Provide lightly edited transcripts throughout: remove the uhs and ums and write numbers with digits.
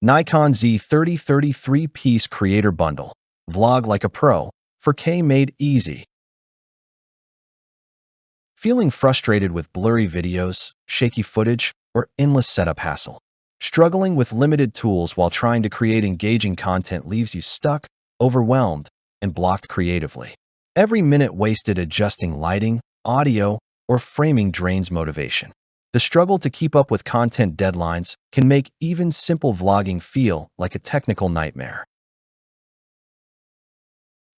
Nikon Z30 33-piece creator bundle. Vlog like a pro. 4K made easy. Feeling frustrated with blurry videos, shaky footage, or endless setup hassle? Struggling with limited tools while trying to create engaging content leaves you stuck, overwhelmed, and blocked creatively. Every minute wasted adjusting lighting, audio, or framing drains motivation. The struggle to keep up with content deadlines can make even simple vlogging feel like a technical nightmare.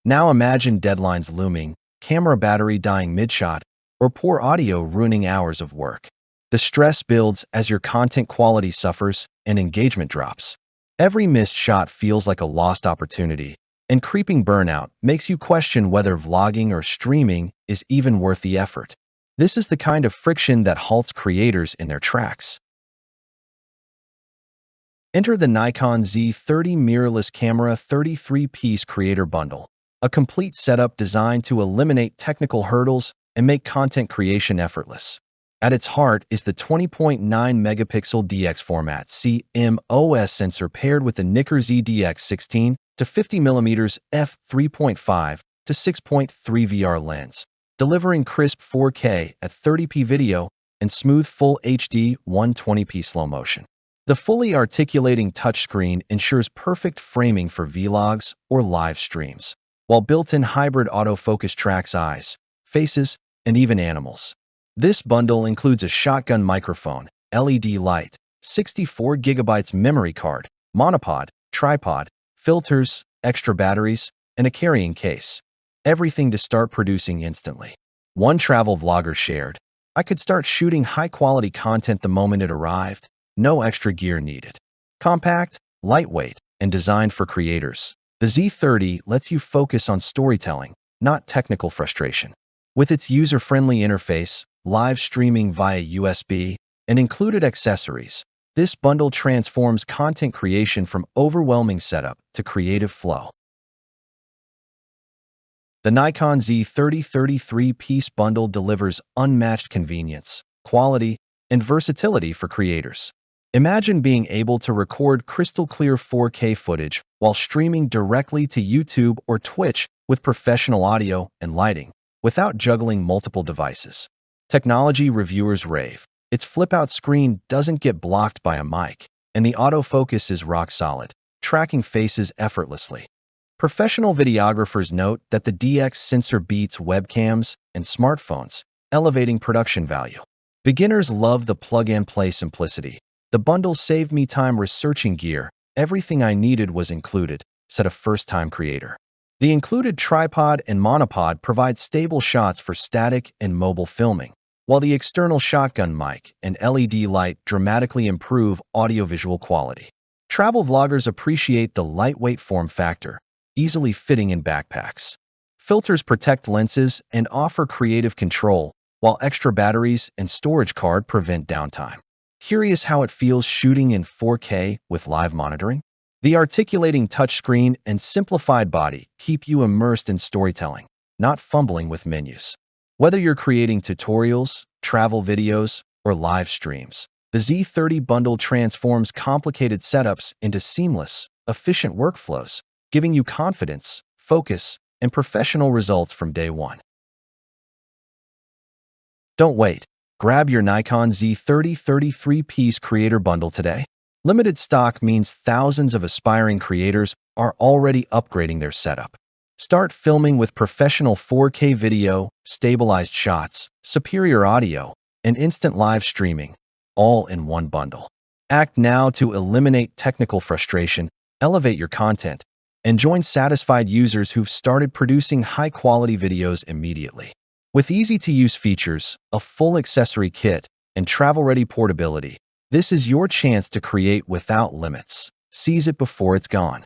Now imagine deadlines looming, camera battery dying mid-shot, or poor audio ruining hours of work. The stress builds as your content quality suffers and engagement drops. Every missed shot feels like a lost opportunity, and creeping burnout makes you question whether vlogging or streaming is even worth the effort. This is the kind of friction that halts creators in their tracks. Enter the Nikon Z30 Mirrorless Camera 33-piece creator bundle, a complete setup designed to eliminate technical hurdles and make content creation effortless. At its heart is the 20.9-megapixel DX-format CMOS sensor paired with the NIKKOR Z DX 16 to 50mm f3.5 to 6.3 VR lens, delivering crisp 4K at 30p video and smooth Full HD 120p slow motion. The fully articulating touchscreen ensures perfect framing for vlogs or live streams, while built-in hybrid autofocus tracks eyes, faces, and even animals. This bundle includes a shotgun microphone, LED light, 64GB memory card, monopod, tripod, filters, extra batteries, and a carrying case. Everything to start producing instantly. One travel vlogger shared, "I could start shooting high-quality content the moment it arrived. No extra gear needed." Compact, lightweight, and designed for creators, the Z30 lets you focus on storytelling, not technical frustration. With its user-friendly interface, live streaming via USB, and included accessories, this bundle transforms content creation from overwhelming setup to creative flow. The Nikon Z30 33-piece bundle delivers unmatched convenience, quality, and versatility for creators. Imagine being able to record crystal-clear 4K footage while streaming directly to YouTube or Twitch with professional audio and lighting, without juggling multiple devices. Technology reviewers rave. Its flip-out screen doesn't get blocked by a mic, and the autofocus is rock solid, tracking faces effortlessly. Professional videographers note that the DX sensor beats webcams and smartphones, elevating production value. Beginners love the plug-and-play simplicity. "The bundle saved me time researching gear. Everything I needed was included," said a first-time creator. The included tripod and monopod provide stable shots for static and mobile filming, while the external shotgun mic and LED light dramatically improve audiovisual quality. Travel vloggers appreciate the lightweight form factor, easily fitting in backpacks. Filters protect lenses and offer creative control, while extra batteries and storage card prevent downtime. Curious how it feels shooting in 4K with live monitoring? The articulating touchscreen and simplified body keep you immersed in storytelling, not fumbling with menus. Whether you're creating tutorials, travel videos, or live streams, the Z30 bundle transforms complicated setups into seamless, efficient workflows, giving you confidence, focus, and professional results from day one. Don't wait. Grab your Nikon Z30 33-piece creator bundle today. Limited stock means thousands of aspiring creators are already upgrading their setup. Start filming with professional 4K video, stabilized shots, superior audio, and instant live streaming, all in one bundle. Act now to eliminate technical frustration, elevate your content, and join satisfied users who've started producing high-quality videos immediately. With easy-to-use features, a full accessory kit, and travel-ready portability, this is your chance to create without limits. Seize it before it's gone.